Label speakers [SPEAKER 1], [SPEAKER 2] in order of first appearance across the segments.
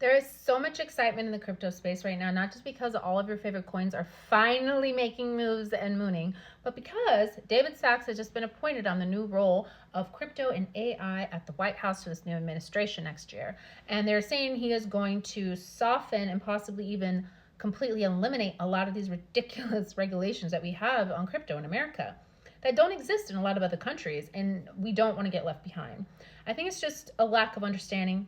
[SPEAKER 1] There is so much excitement in the crypto space right now, not just because all of your favorite coins are finally making moves and mooning, but because David Sachs has just been appointed on the new role of crypto and AI at the White House for this new administration next year. And they're saying he is going to soften and possibly even completely eliminate a lot of these ridiculous regulations that we have on crypto in America that don't exist in a lot of other countries, and we don't want to get left behind. I think it's just a lack of understanding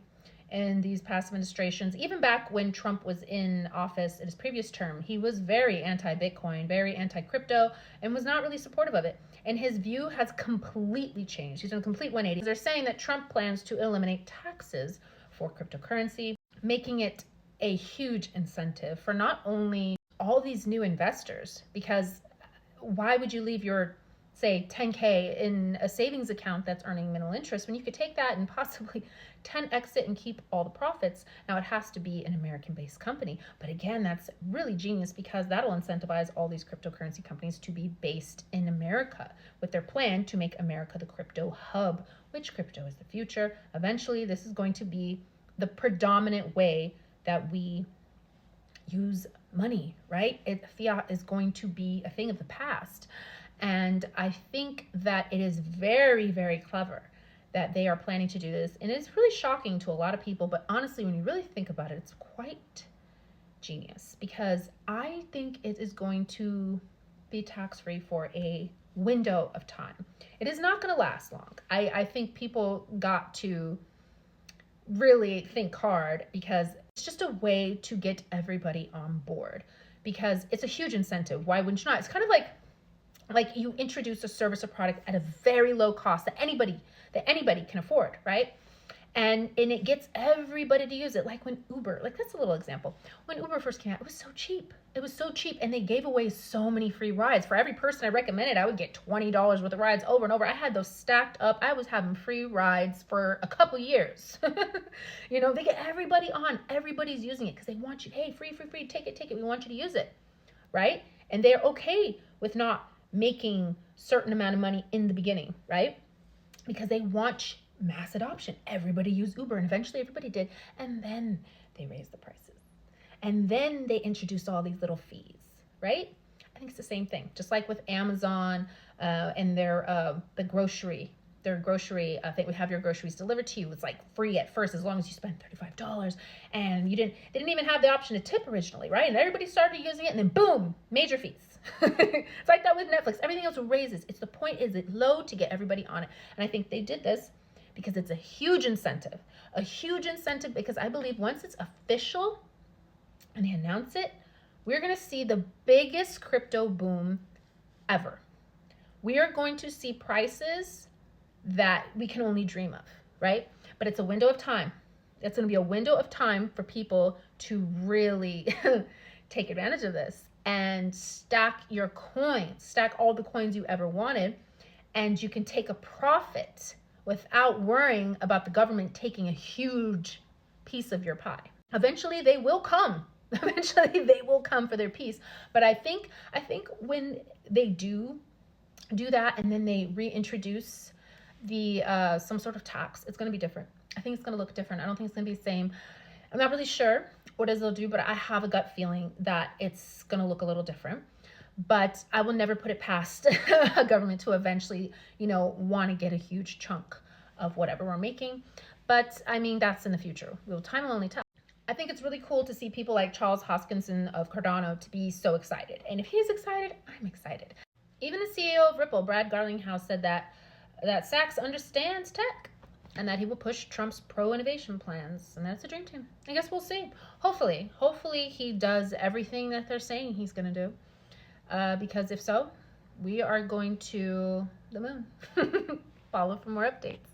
[SPEAKER 1] in these past administrations. Even back when Trump was in office in his previous term, he was very anti-Bitcoin, very anti-crypto, and was not really supportive of it. And his view has completely changed. He's done a complete 180. They're saying that Trump plans to eliminate taxes for cryptocurrency, making it a huge incentive for not only all these new investors, because why would you leave your say 10K in a savings account that's earning minimal interest when you could take that and possibly 10x it and keep all the profits? Now, it has to be an American-based company, but again, that's really genius because that'll incentivize all these cryptocurrency companies to be based in America with their plan to make America the crypto hub, which crypto is the future. Eventually, this is going to be the predominant way that we use money, right? Fiat is going to be a thing of the past. And I think that it is very, very clever that they are planning to do this. And it's really shocking to a lot of people. But honestly, when you really think about it, it's quite genius because I think it is going to be tax-free for a window of time. It is not going to last long. I think people got to really think hard because it's just a way to get everybody on board because it's a huge incentive. Why wouldn't you not? It's kind of like you introduce a service or product at a very low cost that anybody can afford, right? And it gets everybody to use it. Like when Uber, like that's a little example. When Uber first came out, it was so cheap. It was so cheap, and they gave away so many free rides. For every person I recommended, I would get $20 worth of rides over and over. I had those stacked up. I was having free rides for a couple years. You know, they get everybody on. Everybody's using it because they want you. Hey, free, take it. We want you to use it, right? And they're okay with not making certain amount of money in the beginning, right? Because they want mass adoption. Everybody used Uber, and eventually everybody did. And then they raised the prices. And then they introduced all these little fees, right? I think it's the same thing. Just like with Amazon and their grocery thing, we have your groceries delivered to you. It's like free at first as long as you spend $35. And they didn't even have the option to tip originally, right? And everybody started using it, and then boom, major fees. It's like that with Netflix. Everything else raises. It's the point is it low to get everybody on it. And I think they did this because it's a huge incentive because I believe once it's official and they announce it, we're going to see the biggest crypto boom ever. We are going to see prices that we can only dream of, right? But it's a window of time. It's going to be a window of time for people to really take advantage of this and stack your coins, stack all the coins you ever wanted, and you can take a profit without worrying about the government taking a huge piece of your pie. Eventually they will come. Eventually they will come for their piece. But I think when they do that and then they reintroduce the some sort of tax, it's going to be different. I think it's going to look different. I don't think it's going to be the same. I'm not really sure what they'll do, but I have a gut feeling that it's going to look a little different. But I will never put it past a government to eventually, want to get a huge chunk of whatever we're making. But I mean, that's in the future. Time will only tell. I think it's really cool to see people like Charles Hoskinson of Cardano to be so excited. And if he's excited, I'm excited. Even the CEO of Ripple, Brad Garlinghouse, said that Sachs understands tech and that he will push Trump's pro-innovation plans. And that's a dream team. I guess we'll see. Hopefully he does everything that they're saying he's going to do. Because if so, we are going to the moon. Follow for more updates.